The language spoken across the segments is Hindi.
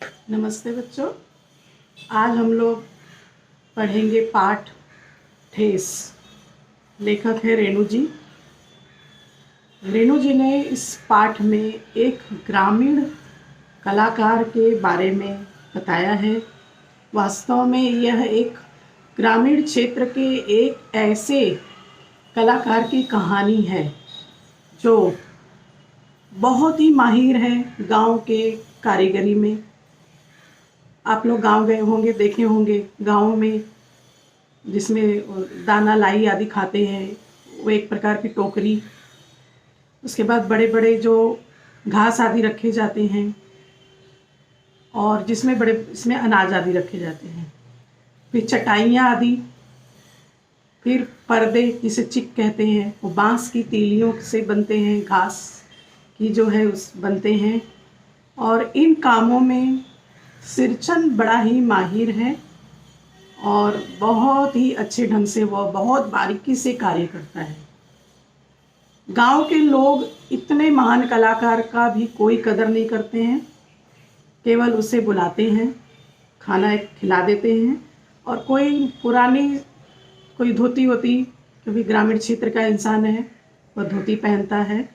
नमस्ते बच्चों। आज हम लोग पढ़ेंगे पाठ ठेस। लेखक है रेणु जी। रेणु जी ने इस पाठ में एक ग्रामीण कलाकार के बारे में बताया है। वास्तव में यह एक ग्रामीण क्षेत्र के एक ऐसे कलाकार की कहानी है जो बहुत ही माहिर है गांव के कारीगरी में। आप लोग गांव गए होंगे, देखे होंगे गांव में जिसमें दाना लाई आदि खाते हैं, वो एक प्रकार की टोकरी। उसके बाद बड़े बड़े जो घास आदि रखे जाते हैं और इसमें अनाज आदि रखे जाते हैं। फिर चटाइयाँ आदि, फिर पर्दे जिसे चिक कहते हैं, वो बांस की तीलियों से बनते हैं, घास की जो है उस बनते हैं। और इन कामों में सिरचन बड़ा ही माहिर है और बहुत ही अच्छे ढंग से वह बहुत बारीकी से कार्य करता है। गांव के लोग इतने महान कलाकार का भी कोई कदर नहीं करते हैं, केवल उसे बुलाते हैं, खाना खिला देते हैं और कोई धोती होती, क्योंकि ग्रामीण क्षेत्र का इंसान है, वह धोती पहनता है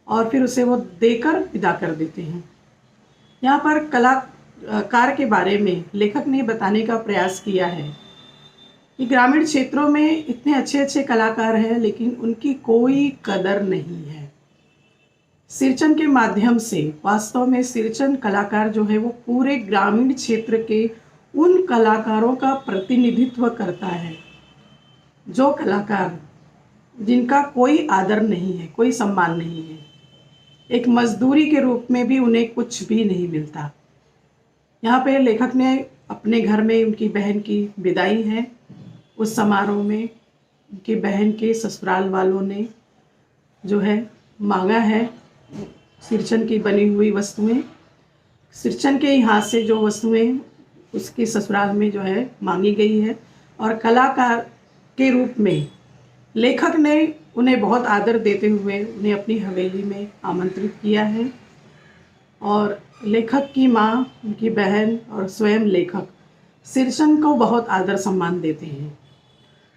और फिर उसे वो देकर विदा कर देते हैं। यहाँ पर कलाकार के बारे में लेखक ने बताने का प्रयास किया है कि ग्रामीण क्षेत्रों में इतने अच्छे अच्छे कलाकार हैं लेकिन उनकी कोई कदर नहीं है। सिरचन के माध्यम से वास्तव में सिरचन कलाकार जो है वो पूरे ग्रामीण क्षेत्र के उन कलाकारों का प्रतिनिधित्व करता है, जो कलाकार जिनका कोई आदर नहीं है, कोई सम्मान नहीं है। एक मजदूरी के रूप में भी उन्हें कुछ भी नहीं मिलता। यहाँ पे लेखक ने अपने घर में उनकी बहन की विदाई है। उस समारोह में उनकी बहन के ससुराल वालों ने जो है मांगा है सिरचन की बनी हुई वस्तुएं। सिरचन के ही हाथ से जो वस्तुएं उसके ससुराल में जो है मांगी गई है और कलाकार के रूप में लेखक ने उन्हें बहुत आदर देते हुए उन्हें अपनी हवेली में आमंत्रित किया है। और लेखक की माँ, उनकी बहन और स्वयं लेखक सिरचन को बहुत आदर सम्मान देते हैं।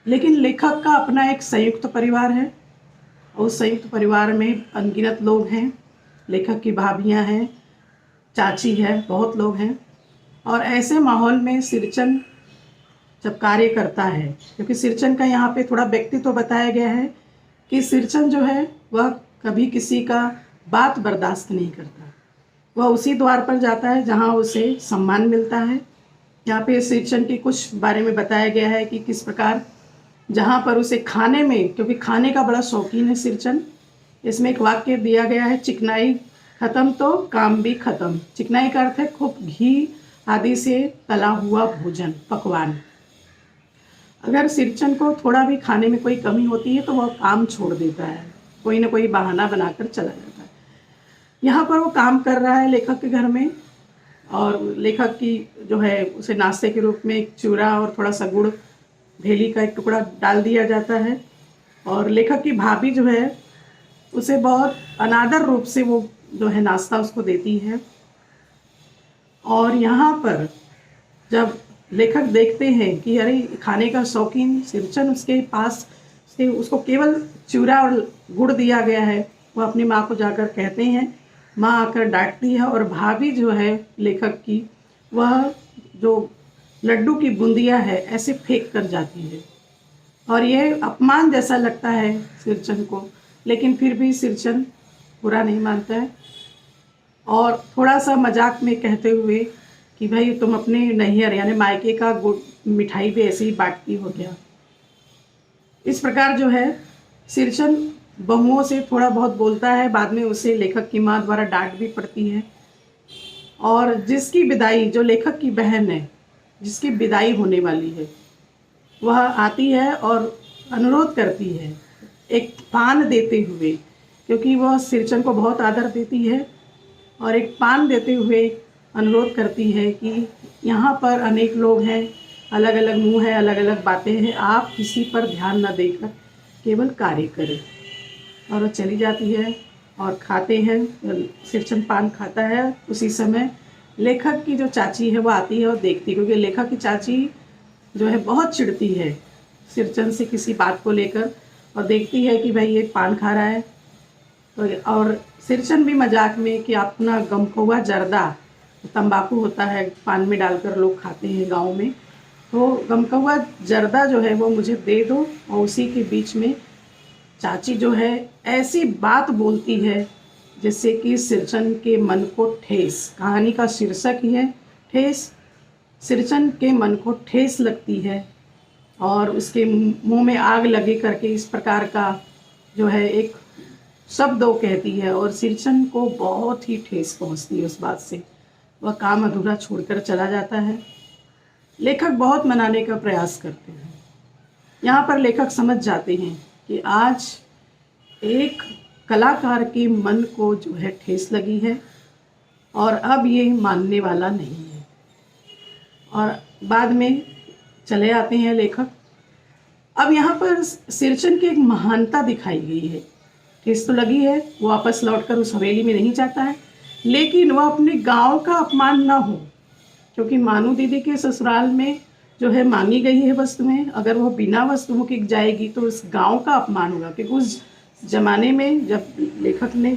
लेकिन लेखक का अपना एक संयुक्त परिवार है और उस संयुक्त परिवार में अनगिनत लोग हैं। लेखक की भाभियाँ हैं, चाची है, बहुत लोग हैं। और ऐसे माहौल में सिरचन जब कार्य करता है, क्योंकि सिरचन का यहाँ पे थोड़ा व्यक्तित्व तो बताया गया है कि सिरचन जो है वह कभी किसी का बात बर्दाश्त नहीं करता। वह उसी द्वार पर जाता है जहाँ उसे सम्मान मिलता है। यहाँ पे सिरचन के कुछ बारे में बताया गया है कि किस प्रकार जहाँ पर उसे खाने में, क्योंकि खाने का बड़ा शौकीन है सिरचन। इसमें एक वाक्य दिया गया है, चिकनाई खत्म तो काम भी खत्म। चिकनाई का अर्थ है खूब घी आदि से तला हुआ भोजन, पकवान। अगर सिरचन को थोड़ा भी खाने में कोई कमी होती है तो वह काम छोड़ देता है, कोई ना कोई बहाना बनाकर चला जाता है। यहाँ पर वो काम कर रहा है लेखक के घर में और लेखक की जो है उसे नाश्ते के रूप में एक चूरा और थोड़ा सा गुड़, भेली का एक टुकड़ा डाल दिया जाता है। और लेखक की भाभी जो है उसे बहुत अनादर रूप से वो जो है नाश्ता उसको देती है। और यहाँ पर जब लेखक देखते हैं कि अरे खाने का शौकीन सिरचन उसके पास उसको केवल चूरा और गुड़ दिया गया है, वह अपनी माँ को जाकर कहते हैं। माँ आकर डांटती है और भाभी जो है लेखक की, वह जो लड्डू की बूंदियाँ है ऐसे फेंक कर जाती है। और यह अपमान जैसा लगता है सिरचन को, लेकिन फिर भी सिरचन बुरा नहीं मानता है और थोड़ा सा मजाक में कहते हुए कि भाई तुम अपने नैहर यानी मायके का गुड़ मिठाई भी ऐसे ही बांटती हो क्या। इस प्रकार जो है सिरचन बहुओं से थोड़ा बहुत बोलता है। बाद में उसे लेखक की माँ द्वारा डांट भी पड़ती है। और जिसकी विदाई, जो लेखक की बहन है जिसकी विदाई होने वाली है, वह आती है और अनुरोध करती है एक पान देते हुए, क्योंकि वह सिरचन को बहुत आदर देती है। और एक पान देते हुए अनुरोध करती है कि यहाँ पर अनेक लोग हैं, अलग अलग मुंह है, अलग अलग बातें हैं, आप किसी पर ध्यान न देकर केवल कार्य करें। और वह चली जाती है और खाते हैं। सिरचन पान खाता है। उसी समय लेखक की जो चाची है वो आती है और देखती है, क्योंकि लेखक की चाची जो है बहुत चिढ़ती है सिरचंद से किसी बात को लेकर, और देखती है कि भाई ये पान खा रहा है। तो और सिरचंद भी मजाक में कि अपना गमकौआ जर्दा, तंबाकू होता है पान में डालकर लोग खाते हैं गांव में, तो गमकौआ जर्दा जो है वो मुझे दे दो। और उसी के बीच में चाची जो है ऐसी बात बोलती है जिससे कि सिरचंद के मन को ठेस, कहानी का शीर्षक ही है ठेस, सिरचंद के मन को ठेस लगती है और उसके मुंह में आग लगे करके इस प्रकार का जो है एक शब्द वो कहती है, और सिरचंद को बहुत ही ठेस पहुंचती है उस बात से। वह काम अधूरा छोड़कर चला जाता है। लेखक बहुत मनाने का प्रयास करते हैं। यहाँ पर लेखक समझ जाते हैं कि आज एक कलाकार के मन को जो है ठेस लगी है और अब ये मानने वाला नहीं है। और बाद में चले आते हैं लेखक। अब यहाँ पर सिरचंद की एक महानता दिखाई गई है। ठेस तो लगी है, वो वापस लौटकर उस हवेली में नहीं जाता है, लेकिन वह अपने गांव का अपमान ना हो, क्योंकि मानू दीदी के ससुराल में जो है मांगी गई है वस्तुएं, अगर वो बिना वस्तुओं की जाएगी तो उस गांव का अपमान होगा। क्योंकि उस ज़माने में जब लेखक ने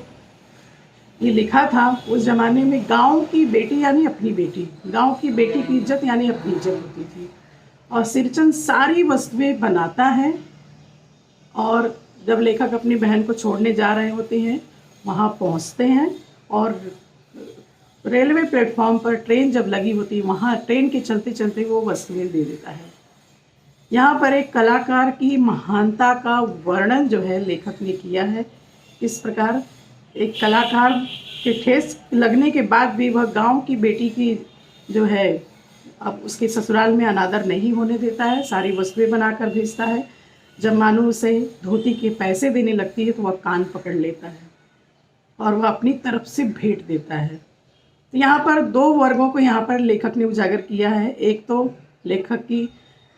ये लिखा था, उस ज़माने में गांव की बेटी यानी अपनी बेटी, गांव की बेटी की इज्जत यानी अपनी इज्जत होती थी। और सिरचंद सारी वस्तुएं बनाता है, और जब लेखक अपनी बहन को छोड़ने जा रहे होते हैं वहाँ पहुँचते हैं, और रेलवे प्लेटफॉर्म पर ट्रेन जब लगी होती है वहाँ ट्रेन के चलते चलते वो वस्तुएं दे देता है। यहाँ पर एक कलाकार की महानता का वर्णन जो है लेखक ने किया है। इस प्रकार एक कलाकार के ठेस लगने के बाद भी वह गांव की बेटी की जो है अब उसके ससुराल में अनादर नहीं होने देता है, सारी वस्तुएं बनाकर भेजता है। जब मानू उसे धोती के पैसे देने लगती है तो वह कान पकड़ लेता है और वह अपनी तरफ से भेंट देता है। तो यहाँ पर दो वर्गों को यहाँ पर लेखक ने उजागर किया है। एक तो लेखक की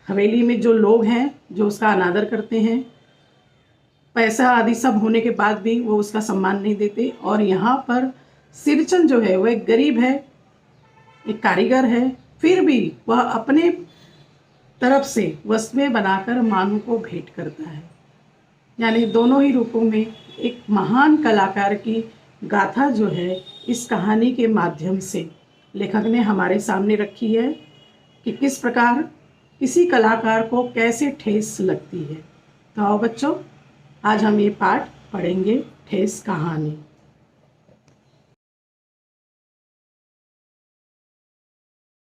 हवेली में जो लोग हैं जो उसका अनादर करते हैं, पैसा आदि सब होने के बाद भी वो उसका सम्मान नहीं देते, और यहाँ पर सिरचंद जो है वह एक गरीब है, एक कारीगर है, फिर भी वह अपने तरफ से वस्तुएं बनाकर मानू को भेंट करता है। यानी दोनों ही रूपों में एक महान कलाकार की गाथा जो है इस कहानी के माध्यम से लेखक ने हमारे सामने रखी है कि किस प्रकार किसी कलाकार को कैसे ठेस लगती है। तो आओ बच्चों, आज हम ये पाठ पढ़ेंगे, ठेस कहानी।